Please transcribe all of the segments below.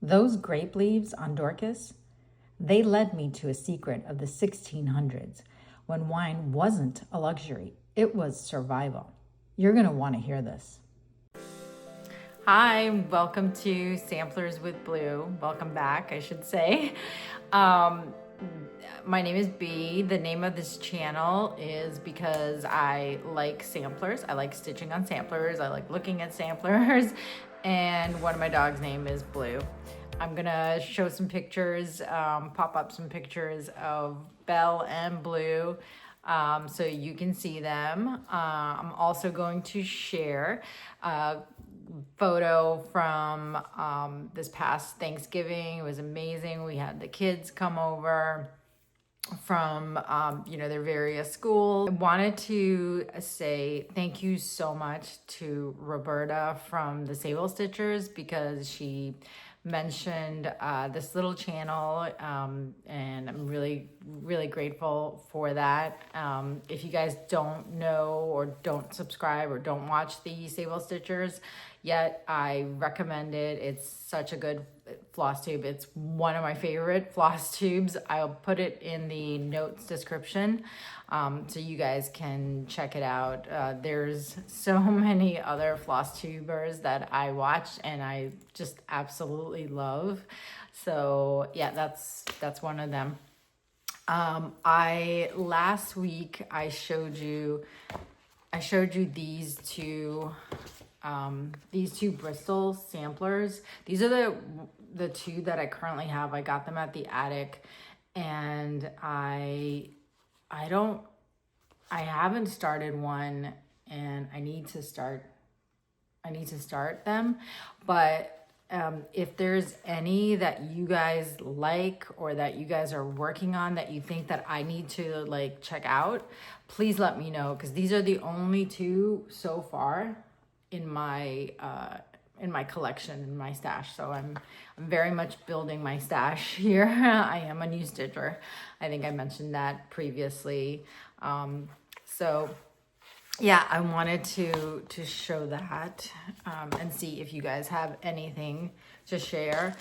Those grape leaves on Dorcas, they led me to a secret of the 1600s when wine wasn't a luxury, it was survival. You're going to want to hear this. Hi, welcome to Samplers with Blue. Welcome back, I should say. My name is B. The name of this channel is because I like samplers. I like stitching on samplers. I like looking at samplers. And one of my dogs' name is Blue. I'm gonna show some pictures, pop up some pictures of Belle and Blue so you can see them. I'm also going to share a photo from this past Thanksgiving. It was amazing. We had the kids come over from their various schools. I wanted to say thank you so much to Roberta from the Sable Stitchers because she mentioned this little channel and I'm really grateful for that. If you guys don't know or don't subscribe or don't watch the Sable Stitchers yet, I recommend it. It's such a good floss tube. It's one of my favorite floss tubes. I'll put it in the notes description so you guys can check it out. There's so many other floss tubers that I watch and I just absolutely love. So yeah, that's one of them. Last week I showed you these two Bristol samplers. These are the two that I currently have. I got them at the attic and I haven't started one and I need to start them. But if there's any that you guys like or that you guys are working on that you think that I need to like check out, please let me know, because these are the only two so far in my collection, in my stash. So I'm very much building my stash here. I am a new stitcher. I think I mentioned that previously. So yeah, I wanted to show that and see if you guys have anything to share.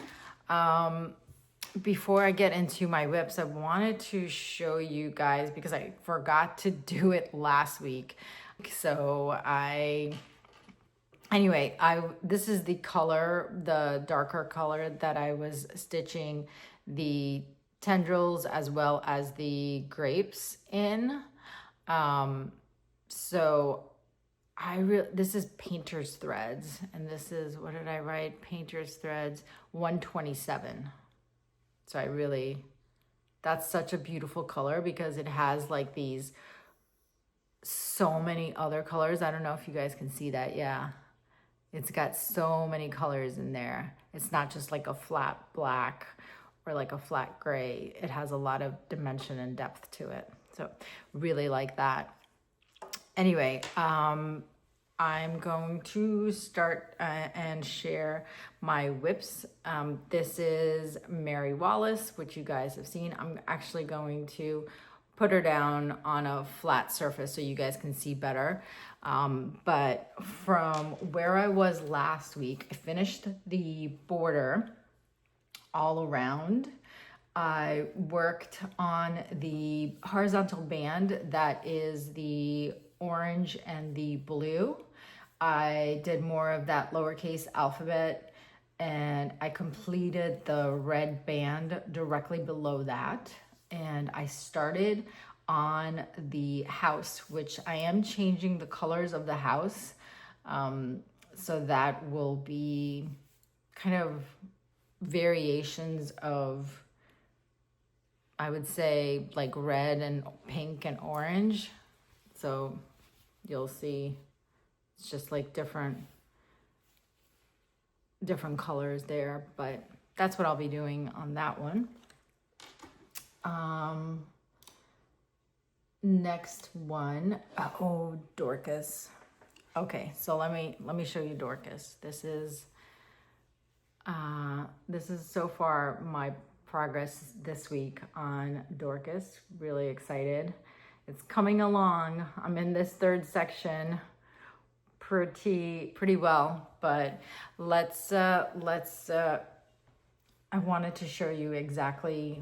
Before I get into my whips, I wanted to show you guys, because I forgot to do it last week. So this is the color, the darker color that I was stitching the tendrils as well as the grapes in. So this is painter's threads, and this is, what did I write? Painter's threads 127. So that's such a beautiful color because it has like these so many other colors. I don't know if you guys can see that. Yeah. It's got so many colors in there. It's not just like a flat black or like a flat gray. It has a lot of dimension and depth to it. So really like that. Anyway, I'm going to start and share my whips. This is Mary Wallace, which you guys have seen. I'm actually going to put her down on a flat surface so you guys can see better. But from where I was last week, I finished the border all around. I worked on the horizontal band that is the orange and the blue. I did more of that lowercase alphabet and I completed the red band directly below that. And I started on the house, which I am changing the colors of the house. So that will be kind of variations of, I would say, like red and pink and orange. So you'll see it's just like different colors there, but that's what I'll be doing on that one. Next one, oh, Dorcas. Okay, so let me show you Dorcas. This is so far my progress this week on Dorcas. Really excited. It's coming along. I'm in this third section pretty well, but let's I wanted to show you exactly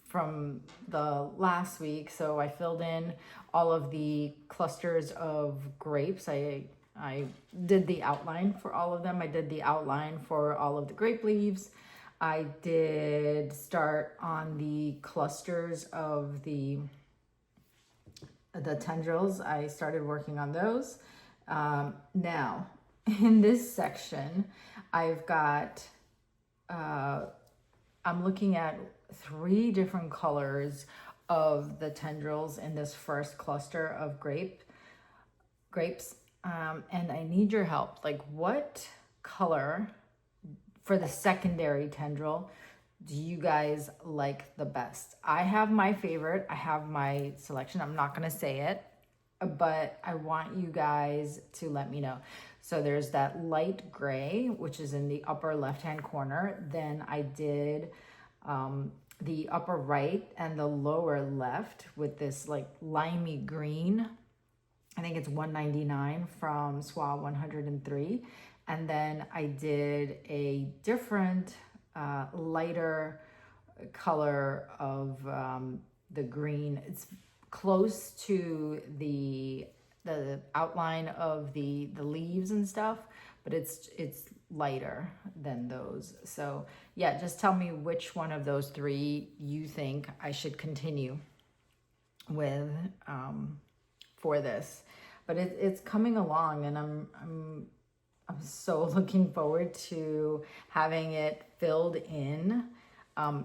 from the last week. So I filled in all of the clusters of grapes. I did the outline for all of them. I did the outline for all of the grape leaves. I did start on the clusters of the tendrils. I started working on those. Now, in this section, I've got, I'm looking at 3 different colors of the tendrils in this first cluster of grapes. And I need your help. Like, what color for the secondary tendril do you guys like the best? I have my favorite. I have my selection. I'm not going to say it, but I want you guys to let me know. So there's that light gray, which is in the upper left-hand corner. Then I did the upper right and the lower left with this like limey green. I think it's $1.99 from SWA 103. And then I did a different lighter color of the green. It's close to the outline of the leaves and stuff, but it's lighter than those. So yeah, just tell me which one of those 3 you think I should continue with for this. But it's coming along, and I'm so looking forward to having it filled in,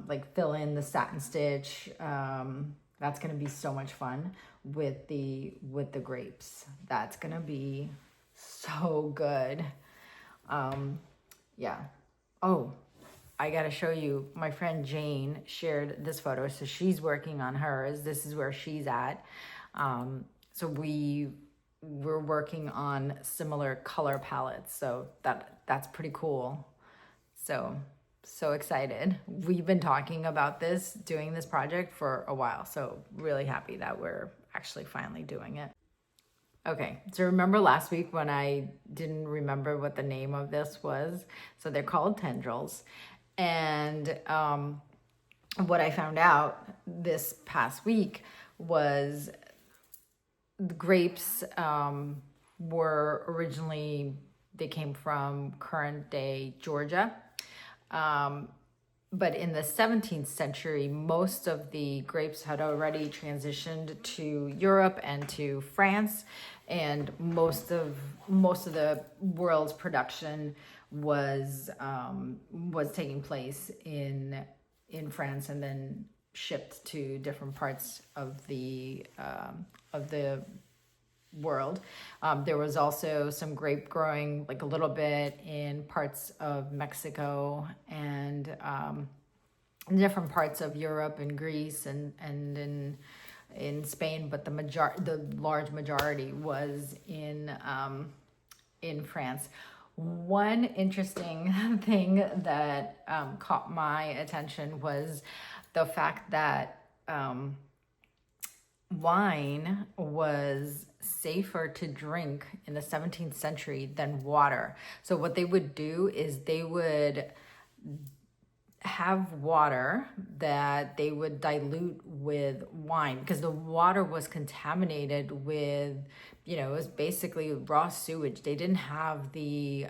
like fill in the satin stitch. That's gonna be so much fun with the grapes. That's gonna be so good. Yeah. Oh, I gotta show you, my friend Jane shared this photo. So she's working on hers. This is where she's at. So we're working on similar color palettes. So that's pretty cool. So excited. We've been talking about doing this project for a while. So really happy that we're actually finally doing it. Okay, so remember last week when I didn't remember what the name of this was? So they're called tendrils. And what I found out this past week was the grapes were originally, they came from current day Georgia. But in the 17th century, most of the grapes had already transitioned to Europe and to France, and most of the world's production was taking place in France and then shipped to different parts of the world. There was also some grape growing, like a little bit in parts of Mexico and in different parts of Europe and Greece and in Spain, but the large majority was in France. One interesting thing that caught my attention was the fact that wine was safer to drink in the 17th century than water. So what they would do is they would have water that they would dilute with wine, because the water was contaminated with, it was basically raw sewage. They didn't have the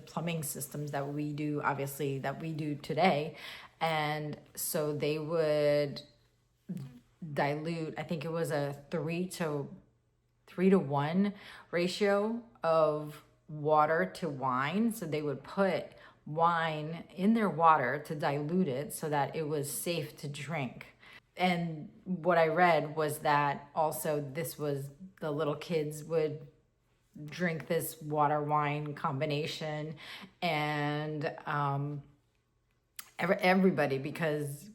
plumbing systems that we do, obviously, that we do today. And so they would dilute, I think it was a 3 to 1 ratio of water to wine. So they would put wine in their water to dilute it so that it was safe to drink. And what I read was that also the little kids would drink this water wine combination, and everybody, because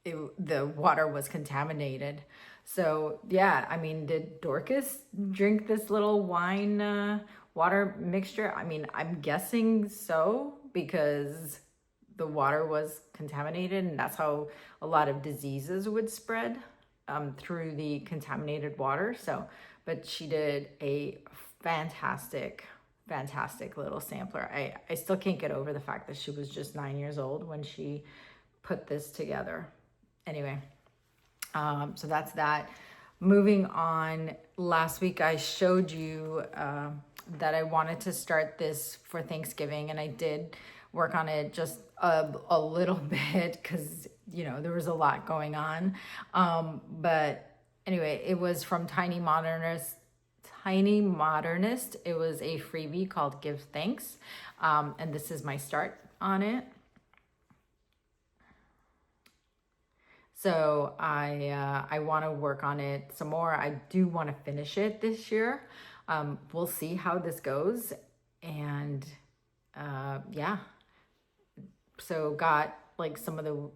the water was contaminated. So yeah, I mean, did Dorcas drink this little wine water mixture? I mean, I'm guessing so, because the water was contaminated, and that's how a lot of diseases would spread through the contaminated water. So, but she did a fantastic fantastic little sampler. I still can't get over the fact that she was just 9 years old when she put this together. Anyway, so that's that. Moving on, last week I showed you that I wanted to start this for Thanksgiving, and I did work on it just a little bit because, you know, there was a lot going on. But anyway, it was from Tiny Modernist. It was a freebie called Give Thanks. And this is my start on it. So I want to work on it some more. I do want to finish it this year. We'll see how this goes. And yeah. So got like some of the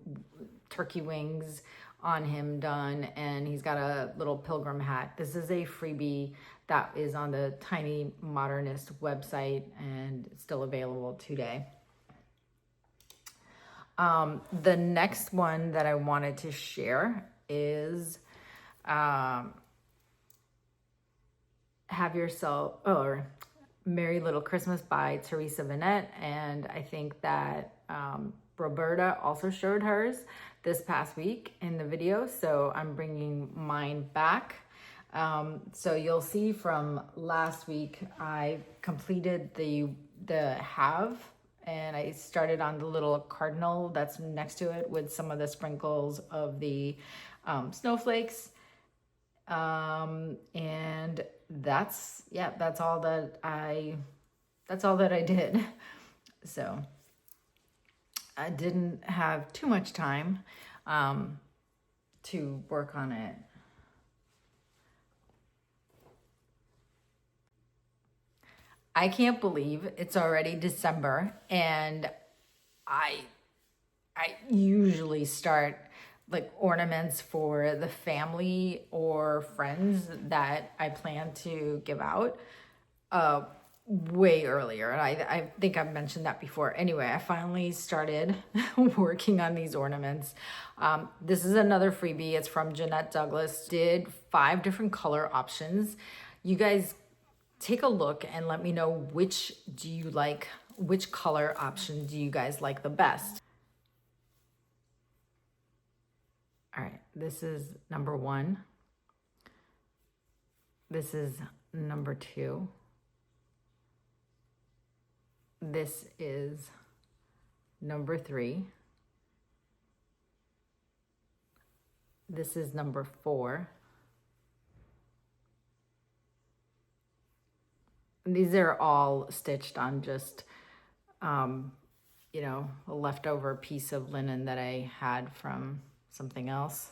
turkey wings on him done, and he's got a little pilgrim hat. This is a freebie that is on the Tiny Modernist website, and it's still available today. The next one that I wanted to share is Have Yourself, or Merry Little Christmas by Teresa Vanette. And I think that Roberta also showed hers this past week in the video, so I'm bringing mine back. So you'll see from last week, I completed the have, and I started on the little cardinal that's next to it with some of the sprinkles of the snowflakes. And that's all that I did. So I didn't have too much time to work on it. I can't believe it's already December, and I usually start like ornaments for the family or friends that I plan to give out way earlier. And I think I've mentioned that before. Anyway, I finally started working on these ornaments. This is another freebie. It's from Jeanette Douglas. Did 5 different color options. You guys take a look and let me know which color option do you guys like the best. All right, this is number 1. This is number 2. This is number 3. This is number 4. And these are all stitched on just, you know, a leftover piece of linen that I had from something else.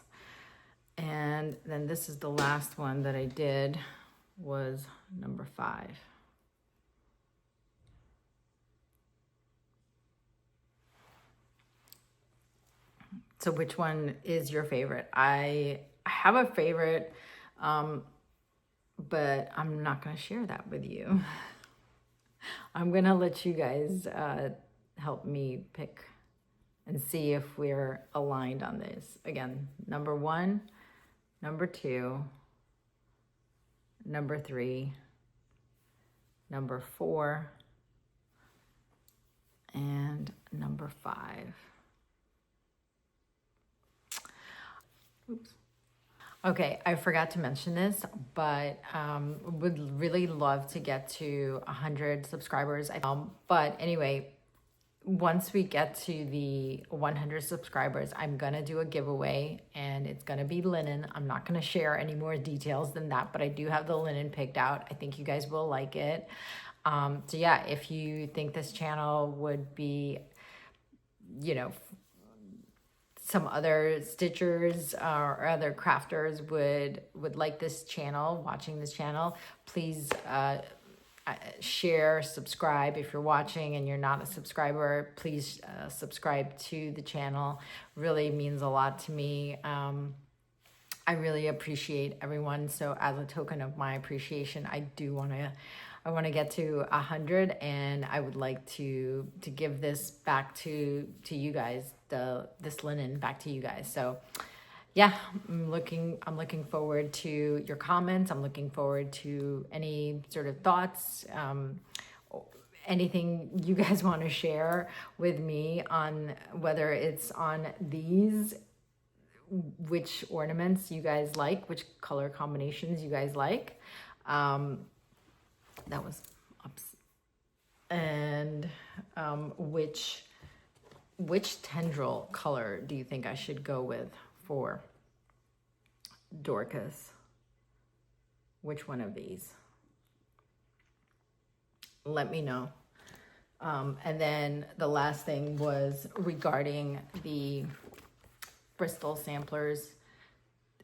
And then this is the last one that I did, was number 5. So which one is your favorite? I have a favorite, but I'm not going to share that with you. I'm going to let you guys help me pick and see if we're aligned on this. Again, number 1, number 2, number 3, number 4, and number 5. Oops. Okay, I forgot to mention this, but would really love to get to 100 subscribers. But anyway, once we get to the 100 subscribers, I'm gonna do a giveaway, and it's gonna be linen. I'm not gonna share any more details than that, but I do have the linen picked out. I think you guys will like it. So yeah, if you think this channel would be, you know, some other stitchers or other crafters would like this channel, watching this channel, please share, subscribe. If you're watching and you're not a subscriber, please subscribe to the channel. Really means a lot to me. I really appreciate everyone. So as a token of my appreciation, I want to get to 100, and I would like to give this back to you guys, this linen back to you guys. So yeah, I'm looking forward to your comments. I'm looking forward to any sort of thoughts anything you guys want to share with me on whether it's on these, which ornaments you guys like, which color combinations you guys like. That was ups. And which tendril color do you think I should go with for Dorcas? Which one of these? Let me know. And then the last thing was regarding the Bristol samplers.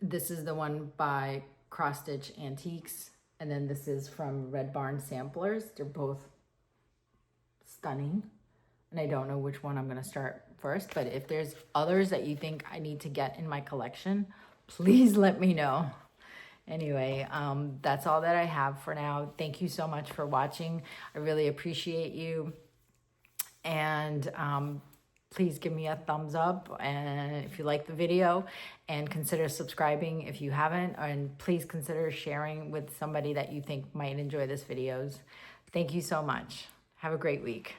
This is the one by Cross Stitch Antiques, and then this is from Red Barn Samplers. They're both stunning, and I don't know which one I'm going to start first, but if there's others that you think I need to get in my collection, please let me know. Anyway, that's all that I have for now. Thank you so much for watching. I really appreciate you. And please give me a thumbs up and if you like the video, and consider subscribing if you haven't, and please consider sharing with somebody that you think might enjoy this videos. Thank you so much. Have a great week.